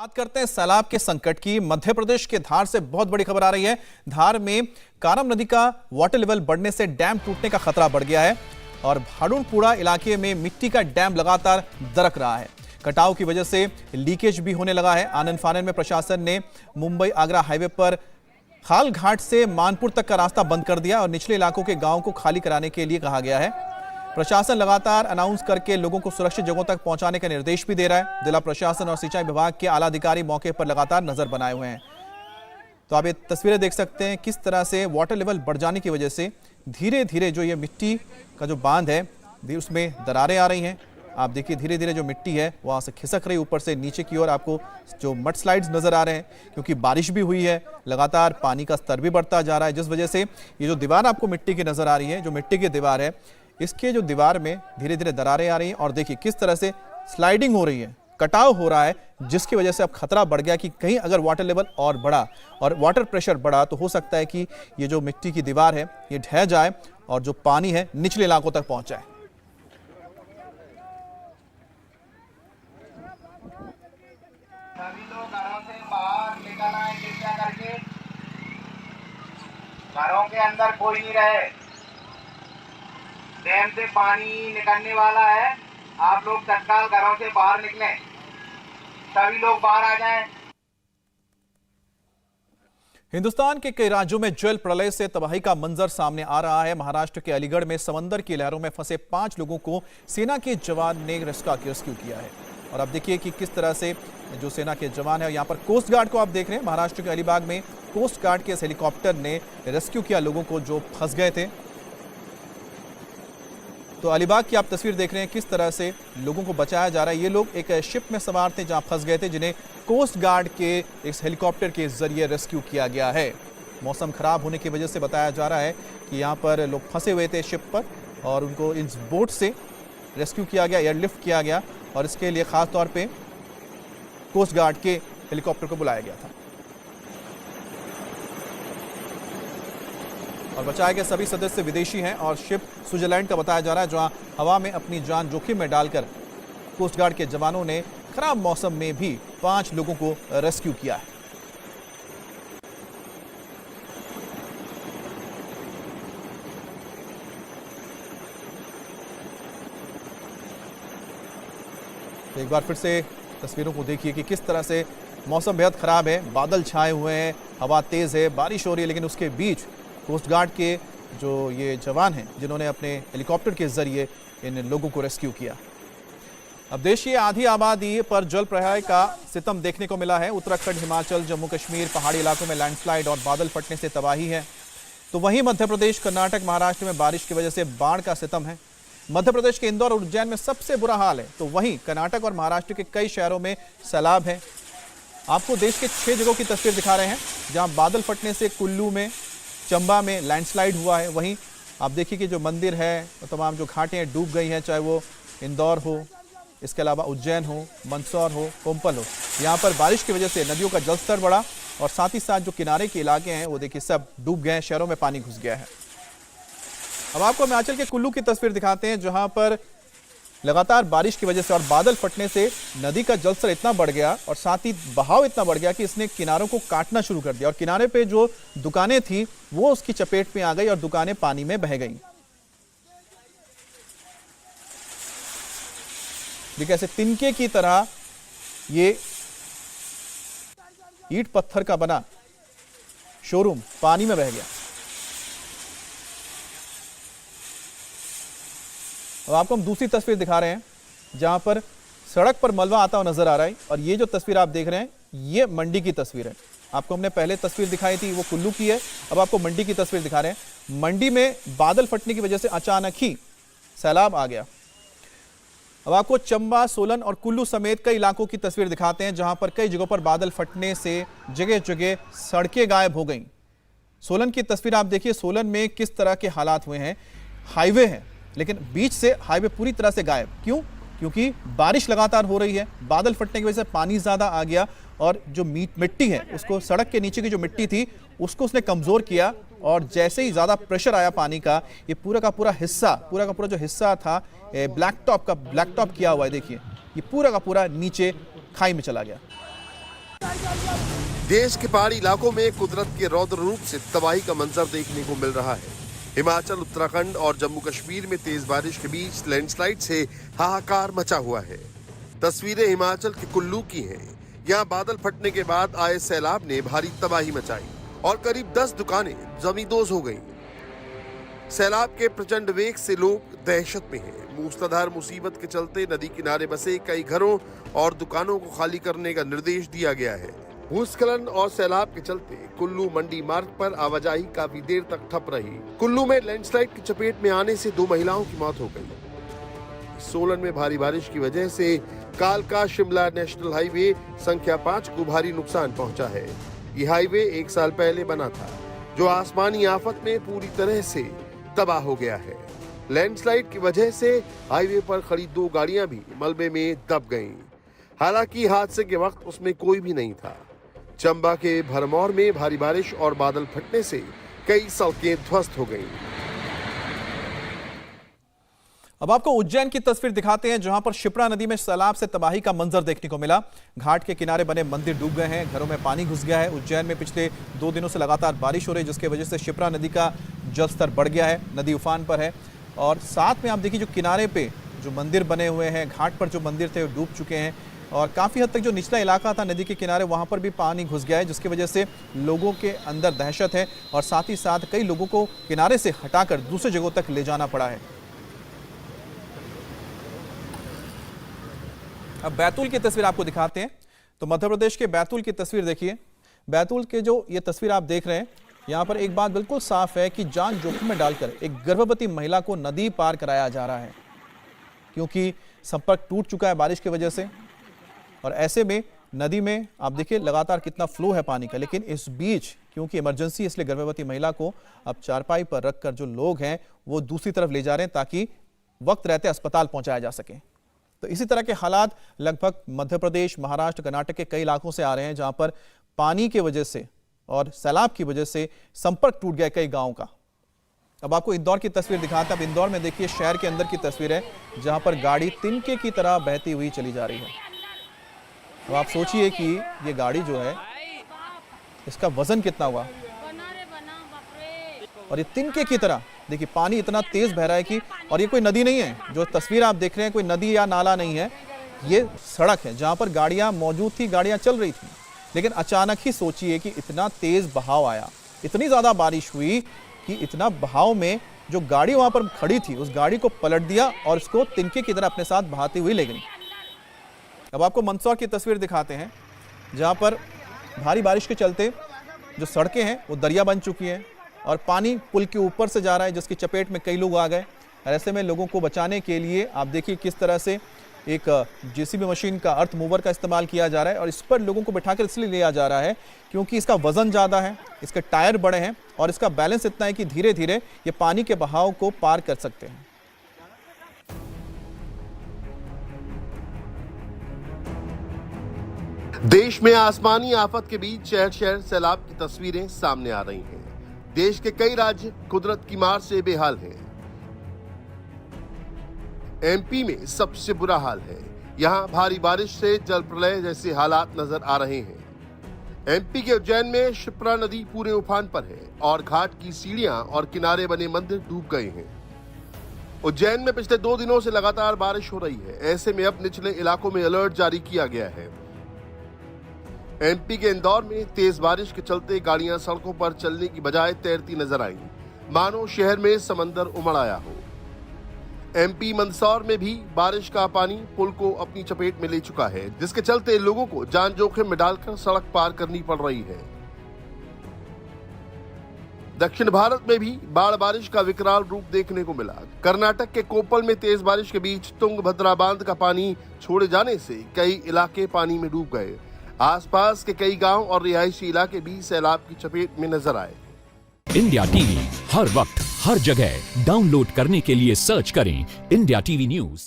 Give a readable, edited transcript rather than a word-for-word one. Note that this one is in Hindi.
बात करते हैं सैलाब के संकट की। मध्य प्रदेश के धार से बहुत बड़ी खबर आ रही है। धार में कारम नदी का वाटर लेवल बढ़ने से डैम टूटने का खतरा बढ़ गया है और भाडुलपुरा इलाके में मिट्टी का डैम लगातार दरक रहा है। कटाव की वजह से लीकेज भी होने लगा है। आनन फानन में प्रशासन ने मुंबई आगरा हाईवे पर खाल घाट से मानपुर तक का रास्ता बंद कर दिया और निचले इलाकों के गांव को खाली कराने के लिए कहा गया है। प्रशासन लगातार अनाउंस करके लोगों को सुरक्षित जगहों तक पहुंचाने का निर्देश भी दे रहा है। जिला प्रशासन और सिंचाई विभाग के आला अधिकारी मौके पर लगातार नजर बनाए हुए हैं। तो आप ये तस्वीरें देख सकते हैं किस तरह से वाटर लेवल बढ़ जाने की वजह से धीरे धीरे जो ये मिट्टी का जो बांध है उसमें दरारें आ रही हैं। आप देखिए धीरे धीरे जो मिट्टी है वहां से खिसक रही ऊपर से नीचे की ओर। आपको जो मड स्लाइड्स नजर आ रहे हैं क्योंकि बारिश भी हुई है, लगातार पानी का स्तर भी बढ़ता जा रहा है, जिस वजह से ये जो दीवार आपको मिट्टी की नजर आ रही है, जो मिट्टी की दीवार है, इसके जो दीवार में धीरे धीरे दरारें आ रही हैं और देखिए किस तरह से स्लाइडिंग हो रही है, कटाव हो रहा है, जिसकी वजह से अब खतरा बढ़ गया कि कहीं अगर वाटर लेवल और बढ़ा और वाटर प्रेशर बढ़ा तो हो सकता है कि ये जो मिट्टी की दीवार है ये ढह जाए और जो पानी है निचले इलाकों तक पहुंच जाए। सभी लोग घरों से बाहर निकल आए कृपया करके। घरों के अंदर कोई नहीं रहे। डैम से पानी निकलने वाला है। आप लोग तत्काल घरों से बाहर निकलें। सभी लोग बाहर आ जाएं। हिंदुस्तान के कई राज्यों में जल प्रलय से तबाही का मंजर सामने आ रहा है। महाराष्ट्र के अलीगढ़ में समंदर की लहरों में फंसे 5 लोगों को सेना के जवान ने रेस्क्यू किया है। और अब देखिए कि किस तरह से जो सेना के जवान है, यहाँ पर कोस्ट गार्ड को आप देख रहे हैं। महाराष्ट्र के अलीबाग में कोस्ट गार्ड के इस हेलीकॉप्टर ने रेस्क्यू किया लोगों को जो फंस गए थे। तो अलीबाग की आप तस्वीर देख रहे हैं किस तरह से लोगों को बचाया जा रहा है। ये लोग एक शिप में सवार थे जहां फंस गए थे, जिन्हें कोस्ट गार्ड के इस हेलीकॉप्टर के जरिए रेस्क्यू किया गया है। मौसम खराब होने की वजह से बताया जा रहा है कि यहाँ पर लोग फंसे हुए थे शिप पर और उनको इस बोट से रेस्क्यू किया गया, एयरलिफ्ट किया गया और इसके लिए खास तौर पे कोस्ट गार्ड के हेलीकॉप्टर को बुलाया गया था। और बचाए गए सभी सदस्य विदेशी हैं और शिप स्विट्जरलैंड का बताया जा रहा है, जहां हवा में अपनी जान जोखिम में डालकर कोस्ट गार्ड के जवानों ने खराब मौसम में भी 5 लोगों को रेस्क्यू किया है। तो एक बार फिर से तस्वीरों को देखिए कि किस तरह से मौसम बेहद खराब है, बादल छाए हुए हैं, हवा तेज है, बारिश हो रही है, लेकिन उसके बीच कोस्ट गार्ड के जो ये जवान हैं जिन्होंने अपने हेलीकॉप्टर के जरिए इन लोगों को रेस्क्यू किया। अब देश की आधी आबादी पर जल प्रलय का सितम देखने को मिला है। उत्तराखंड, हिमाचल, जम्मू कश्मीर, पहाड़ी इलाकों में लैंडस्लाइड और बादल फटने से तबाही है। तो वहीं मध्य प्रदेश, कर्नाटक, महाराष्ट्र में बारिश की वजह से बाढ़ का सितम है। मध्य प्रदेश के इंदौर और उज्जैन में सबसे बुरा हाल है। तो वहीं कर्नाटक और महाराष्ट्र के कई शहरों में सैलाब है। आपको देश के 6 जगहों की तस्वीर दिखा रहे हैं जहां बादल फटने से कुल्लू में, चंबा में लैंडस्लाइड हुआ है। वहीं आप देखिए कि जो मंदिर है, तमाम जो घाटें हैं डूब गई हैं, चाहे वो इंदौर हो, इसके अलावा उज्जैन हो, मंदसौर हो, कोम्पल हो। यहाँ पर बारिश की वजह से नदियों का जलस्तर बढ़ा और साथ ही साथ जो किनारे के इलाके हैं वो देखिए सब डूब गए हैं, शहरों में पानी घुस गया है। अब आपको हिमाचल के कुल्लू की तस्वीर दिखाते हैं जहां पर लगातार बारिश की वजह से और बादल फटने से नदी का जलस्तर इतना बढ़ गया और साथ ही बहाव इतना बढ़ गया कि इसने किनारों को काटना शुरू कर दिया और किनारे पे जो दुकानें थी वो उसकी चपेट में आ गई और दुकानें पानी में बह गई। देखिए ऐसे तिनके की तरह ये ईंट पत्थर का बना शोरूम पानी में बह गया। अब आपको हम दूसरी तस्वीर दिखा रहे हैं जहां पर सड़क पर मलबा आता हुआ नजर आ रहा है और ये जो तस्वीर आप देख रहे हैं ये मंडी की तस्वीर है। आपको हमने पहले तस्वीर दिखाई थी वो कुल्लू की है, अब आपको मंडी की तस्वीर दिखा रहे हैं। मंडी में बादल फटने की वजह से अचानक ही सैलाब आ गया। अब आपको चंबा, सोलन और कुल्लू समेत कई इलाकों की तस्वीर दिखाते हैं जहां पर कई जगहों पर बादल फटने से जगह जगह सड़कें गायब हो गई। सोलन की तस्वीर आप देखिए, सोलन में किस तरह के हालात हुए हैं। हाईवे है लेकिन बीच से हाईवे पूरी तरह से गायब। क्यों? क्योंकि बारिश लगातार हो रही है, बादल फटने की वजह से पानी ज़्यादा आ गया और जो मिट्टी है उसको, सड़क के नीचे की जो मिट्टी थी उसको उसने कमज़ोर किया और जैसे ही ज़्यादा प्रेशर आया पानी का, ये पूरा का पूरा जो हिस्सा था ब्लैक टॉप किया हुआ है, देखिए ये पूरा का पूरा नीचे खाई में चला गया। देश के पहाड़ी इलाकों में कुदरत के रौद्र रूप से तबाही का मंजर देखने को मिल रहा है। हिमाचल, उत्तराखंड और जम्मू कश्मीर में तेज बारिश के बीच लैंडस्लाइड से हाहाकार मचा हुआ है। तस्वीरें हिमाचल के कुल्लू की हैं। यहाँ बादल फटने के बाद आए सैलाब ने भारी तबाही मचाई और करीब 10 दुकानें जमींदोज हो गईं। सैलाब के प्रचंड वेग से लोग दहशत में हैं। मूसलाधार मुसीबत के चलते नदी किनारे बसे कई घरों और दुकानों को खाली करने का निर्देश दिया गया है। भूस्खलन और सैलाब के चलते कुल्लू मंडी मार्ग पर आवाजाही काफी देर तक ठप रही। कुल्लू में लैंडस्लाइड की चपेट में आने से 2 महिलाओं की मौत हो गई। सोलन में भारी बारिश की वजह से कालका शिमला नेशनल हाईवे संख्या 5 को भारी नुकसान पहुंचा है। ये हाईवे 1 साल पहले बना था, जो आसमानी आफत में पूरी तरह से तबाह हो गया है। लैंडस्लाइड की वजह से हाईवे पर खड़ी 2 गाड़ियां भी मलबे में दब गईं। हालांकि हादसे के वक्त उसमें कोई भी नहीं था। चंबा के भरमौर में भारी बारिश और बादल फटने से कई सड़कें ध्वस्त हो गईं। अब आपको उज्जैन की तस्वीर दिखाते हैं, जहां पर शिप्रा नदी में सैलाब से तबाही का मंजर देखने को मिला। घाट के किनारे बने मंदिर डूब गए हैं, घरों में पानी घुस गया है। उज्जैन में पिछले 2 दिनों से लगातार बारिश हो रही है, जिसकी वजह से शिप्रा नदी का जलस्तर बढ़ गया है, नदी उफान पर है। और साथ में आप देखिए, जो किनारे पे जो मंदिर बने हुए हैं, घाट पर जो मंदिर थे वो डूब चुके हैं और काफ़ी हद तक जो निचला इलाका था नदी के किनारे, वहाँ पर भी पानी घुस गया है, जिसकी वजह से लोगों के अंदर दहशत है और साथ ही साथ कई लोगों को किनारे से हटाकर दूसरी जगहों तक ले जाना पड़ा है। अब बैतूल की तस्वीर आपको दिखाते हैं। तो मध्य प्रदेश के बैतूल की तस्वीर देखिए। बैतूल के जो ये तस्वीर आप देख रहे हैं, यहाँ पर एक बात बिल्कुल साफ है कि जान जोखिम में डालकर एक गर्भवती महिला को नदी पार कराया जा रहा है, क्योंकि संपर्क टूट चुका है बारिश की वजह से। और ऐसे में नदी में आप देखिए लगातार कितना फ्लो है पानी का, लेकिन इस बीच क्योंकि इमरजेंसी, इसलिए गर्भवती महिला को अब चारपाई पर रखकर जो लोग हैं वो दूसरी तरफ ले जा रहे हैं, ताकि वक्त रहते अस्पताल पहुंचाया जा सके। तो इसी तरह के हालात लगभग मध्य प्रदेश, महाराष्ट्र, कर्नाटक के कई इलाकों से आ रहे हैं, जहां पर पानी की वजह से और सैलाब की वजह से संपर्क टूट गया कई गांवों का। अब आपको इंदौर की तस्वीर दिखाते हैं। अब इंदौर में देखिए, शहर के अंदर की तस्वीर है, जहां पर गाड़ी तिनके की तरह बहती हुई चली जा रही है। अब आप सोचिए कि ये गाड़ी जो है, इसका वजन कितना हुआ, और ये तिनके की तरह देखिए पानी इतना तेज बह रहा है कि, और ये कोई नदी नहीं है, जो तस्वीर आप देख रहे हैं कोई नदी या नाला नहीं है, ये सड़क है जहां पर गाड़ियां मौजूद थी, गाड़ियां चल रही थी। लेकिन अचानक ही सोचिए कि इतना तेज बहाव आया, इतनी ज्यादा बारिश हुई कि इतना बहाव में जो गाड़ी वहां पर खड़ी थी उस गाड़ी को पलट दिया और उसको तिनके की तरह अपने साथ बहाती हुई ले गई। अब आपको मंदसौर की तस्वीर दिखाते हैं, जहां पर भारी बारिश के चलते जो सड़कें हैं वो दरिया बन चुकी हैं और पानी पुल के ऊपर से जा रहा है, जिसकी चपेट में कई लोग आ गए। ऐसे में लोगों को बचाने के लिए आप देखिए किस तरह से एक जेसीबी मशीन का, अर्थ मूवर का इस्तेमाल किया जा रहा है और इस पर लोगों को बिठाकर इसलिए लिया जा रहा है क्योंकि इसका वजन ज़्यादा है, इसके टायर बड़े हैं और इसका बैलेंस इतना है कि धीरे धीरे ये पानी के बहाव को पार कर सकते हैं। देश में आसमानी आफत के बीच शहर शहर सैलाब की तस्वीरें सामने आ रही हैं। देश के कई राज्य कुदरत की मार से बेहाल हैं। एमपी में सबसे बुरा हाल है। यहाँ भारी बारिश से जल प्रलय जैसे हालात नजर आ रहे हैं। एमपी के उज्जैन में शिप्रा नदी पूरे उफान पर है और घाट की सीढ़ियां और किनारे बने मंदिर डूब गए हैं। उज्जैन में पिछले 2 दिनों से लगातार बारिश हो रही है। ऐसे में अब निचले इलाकों में अलर्ट जारी किया गया है। एमपी के इंदौर में तेज बारिश के चलते गाड़ियां सड़कों पर चलने की बजाय तैरती नजर आईं, मानो शहर में समंदर उमड़ आया हो। एमपी मंदसौर में भी बारिश का पानी पुल को अपनी चपेट में ले चुका है, जिसके चलते लोगों को जान जोखिम में डालकर सड़क पार करनी पड़ रही है। दक्षिण भारत में भी बाढ़ बारिश का विकराल रूप देखने को मिला। कर्नाटक के कोप्पल में तेज बारिश के बीच तुंगभद्रा बांध का पानी छोड़े जाने से कई इलाके पानी में डूब गए। आसपास के कई गांव और रिहायशी इलाके भी सैलाब की चपेट में नजर आए। इंडिया टीवी हर वक्त हर जगह डाउनलोड करने के लिए सर्च करें इंडिया टीवी न्यूज।